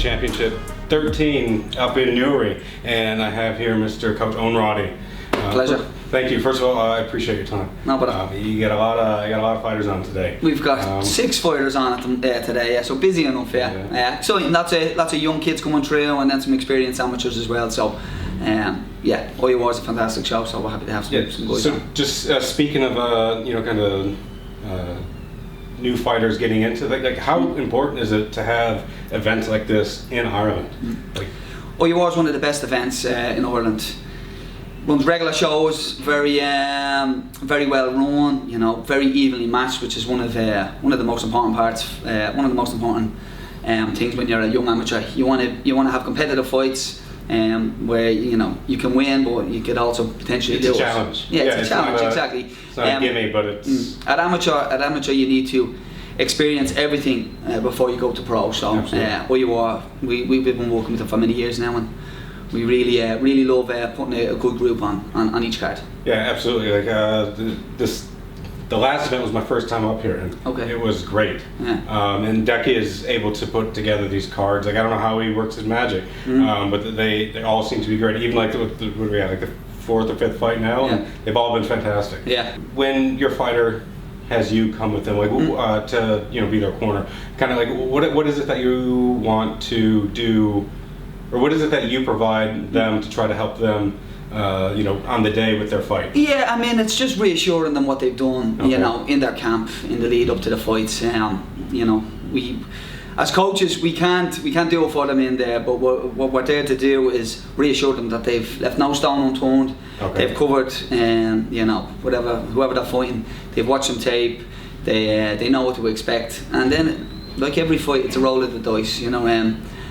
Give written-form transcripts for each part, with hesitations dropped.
Championship 13 up in Newry, and I have here Mr. Coach Owen Roddy. Pleasure. Thank you. First of all, I appreciate your time. No, but you got a lot of fighters on today. We've got 6 fighters on today, yeah, so busy enough, yeah. So lots of young kids coming through, and then some experienced amateurs as well. So yeah, IUR is a fantastic show, so we're happy to have some guys on. Just speaking of kind of new fighters getting into like how important is it to have events like this in Ireland? IUR is one of the best events in Ireland. Runs regular shows, very well run, very evenly matched, which is one of the most important parts, one of the most important things when you're a young amateur. You want to have competitive fights where you can win, but you could also potentially do it. It's a challenge. Yeah, it's a challenge, exactly. It's not a gimme, but it's at amateur you need to experience everything before you go to pro. So we've been working with them for many years now, and we really love putting a good group on each card. Yeah, absolutely. Like the last event was my first time up here, and it was great. Yeah. And Decky is able to put together these cards. Like I don't know how he works his magic, but they all seem to be great. Even like what we have, like the 4th or 5th fight now, and they've all been fantastic. Yeah. When your fighter has you come with them, like to be their corner, kind of like what is it that you want to do, or what is it that you provide them to try to help them on the day with their fight? Yeah, I mean, it's just reassuring them what they've done, in their camp, in the lead up to the fights. We, as coaches, we can't do it for them in there, but what we're there to do is reassure them that they've left no stone unturned. They've covered, whoever they're fighting, they've watched some tape, they know what to expect, and then like every fight, it's a roll of the dice,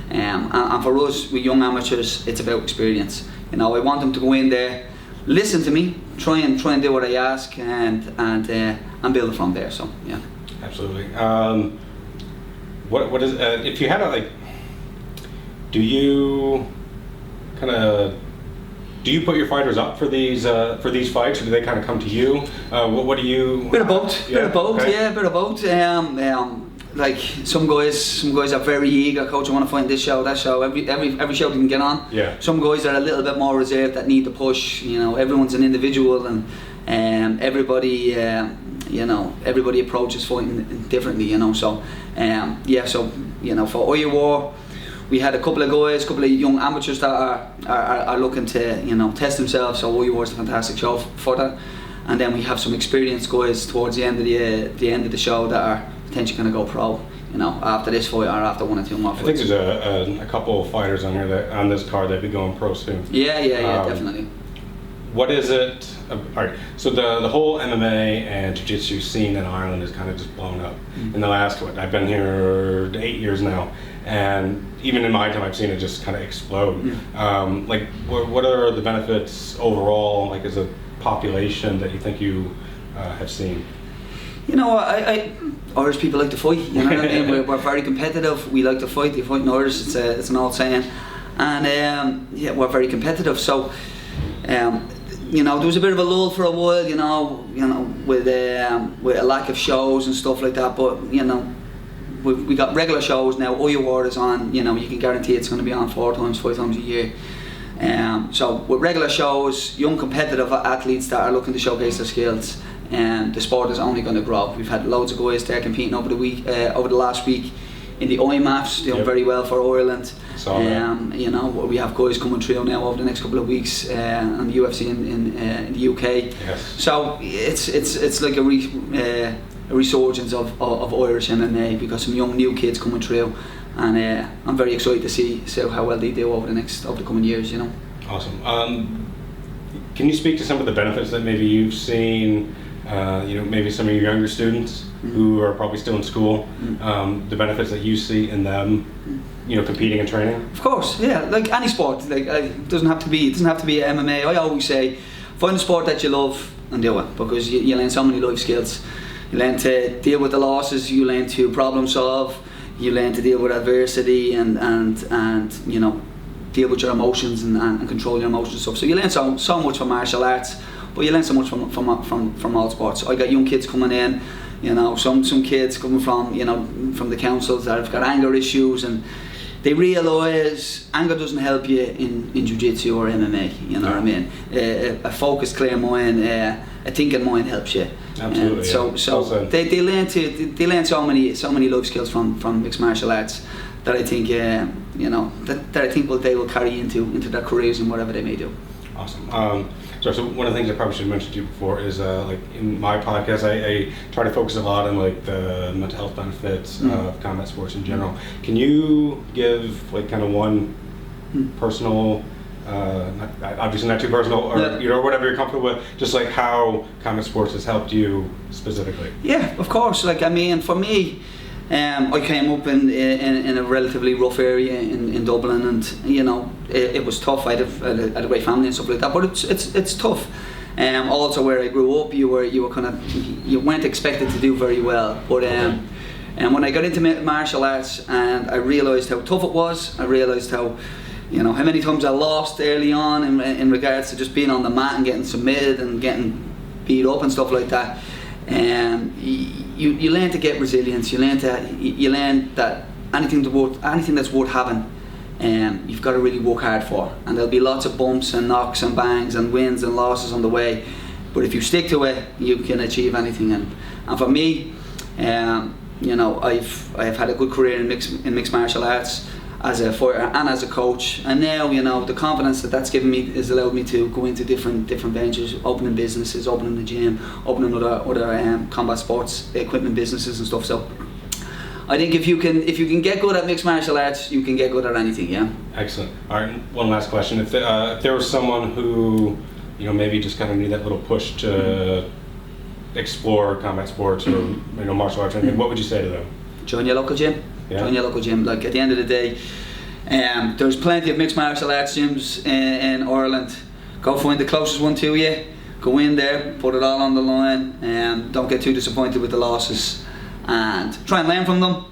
and for us, we young amateurs, it's about experience. I want them to go in there, listen to me, try and do what I ask, and build it from there. So yeah. Absolutely. What is if you had a do you put your fighters up for these fights, or do they kind of come to you? What do you? Bit of both. Bit of both. Like some guys are very eager. Coach, I want to find this show, that show. Every show they can get on. Yeah. Some guys are a little bit more reserved, that need the push. Everyone's an individual, and everybody approaches fighting differently. So for IUR, we had a couple of young amateurs that are looking to test themselves. So IUR is a fantastic show for that. And then we have some experienced guys towards the end of the show that are potentially going to go pro, after this fight or after 1 or 2 more fights. I think there's a couple of fighters on here on this card that be going pro soon. Yeah, definitely. What is it? All right. So the whole MMA and jiu-jitsu scene in Ireland is kind of just blown up in the last. I've been here 8 years now, and even in my time, I've seen it just kind of explode. What are the benefits overall, like as a population, that you think you have seen? Irish people like to fight. You know what I mean? We're very competitive. We like to fight. The fighting Irish, it's an old saying, and we're very competitive. So, there was a bit of a lull for a while. With a lack of shows and stuff like that. But we got regular shows now. IUR is on. You can guarantee it's going to be on 4 times, 5 times a year. So with regular shows, young competitive athletes that are looking to showcase their skills, and the sport is only going to grow. We've had loads of guys there competing over the last week in the IMAFs, doing very well for Ireland. We have guys coming through now over the next couple of weeks on the UFC in the UK. Yes. So it's like a resurgence of Irish MMA, because some young new kids coming through, and I'm very excited to see how well they do over the coming years. Awesome. Can you speak to some of the benefits that maybe you've seen? Maybe some of your younger students who are probably still in school, the benefits that you see in them, competing and training. Of course, yeah. Like any sport, it doesn't have to be MMA. I always say, find a sport that you love and do it, because you learn so many life skills. You learn to deal with the losses. You learn to problem solve. You learn to deal with adversity and deal with your emotions and control your emotions and stuff. So you learn so much from martial arts, but you learn so much from all sports. I got young kids coming in, some kids coming from the councils that have got anger issues, and they realise anger doesn't help you in jiu-jitsu or MMA, you know what I mean? A focused, clear mind, a thinking mind helps you. Absolutely. They learn so many life skills from mixed martial arts that I think you know that I think they will carry into their careers and whatever they may do. Awesome. So one of the things I probably should have mentioned to you before is like in my podcast I try to focus a lot on like the mental health benefits of combat sports in general. Can you give like kind of one personal, obviously not too personal, or you know, whatever you're comfortable with, just like how combat sports has helped you specifically? Yeah, of course. Like I mean, for me, I came up in a relatively rough area in Dublin, and you know it was tough. I had a great family and stuff like that, but it's tough. Also, where I grew up, you weren't expected to do very well. But and when I got into martial arts, and I realised how tough it was, I realised how many times I lost early on in regards to just being on the mat and getting submitted and getting beat up and stuff like that. You learn to get resilience. You learn that anything that's worth having, you've got to really work hard for. And there'll be lots of bumps and knocks and bangs and wins and losses on the way. But if you stick to it, you can achieve anything. And for me, I've had a good career in mixed martial arts as a fighter and as a coach, and now the confidence that's given me has allowed me to go into different ventures, opening businesses, opening the gym, opening other combat sports equipment businesses and stuff. So I think if you can get good at mixed martial arts, you can get good at anything. Yeah. Excellent. All right, one last question: if there was someone who maybe just kind of need that little push to explore combat sports or martial arts, what would you say to them? Join your local gym. Yeah. Join your local gym. Like at the end of the day, there's plenty of mixed martial arts gyms in Ireland. Go find the closest one to you. Go in there, put it all on the line, and don't get too disappointed with the losses. And try and learn from them.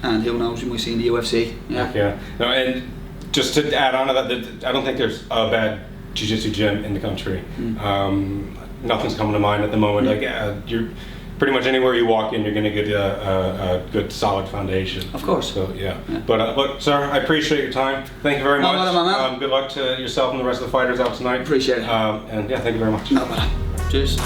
And who knows, we might see in the UFC. Yeah. Yeah. No, and just to add on to that, I don't think there's a bad jiu-jitsu gym in the country. Nothing's coming to mind at the moment. Like you're pretty much anywhere you walk in, you're going to get a good, solid foundation. Of course. So yeah. But look, sir, I appreciate your time. Thank you very much. Good luck to yourself and the rest of the fighters out tonight. Appreciate it. And yeah, thank you very much. No, cheers.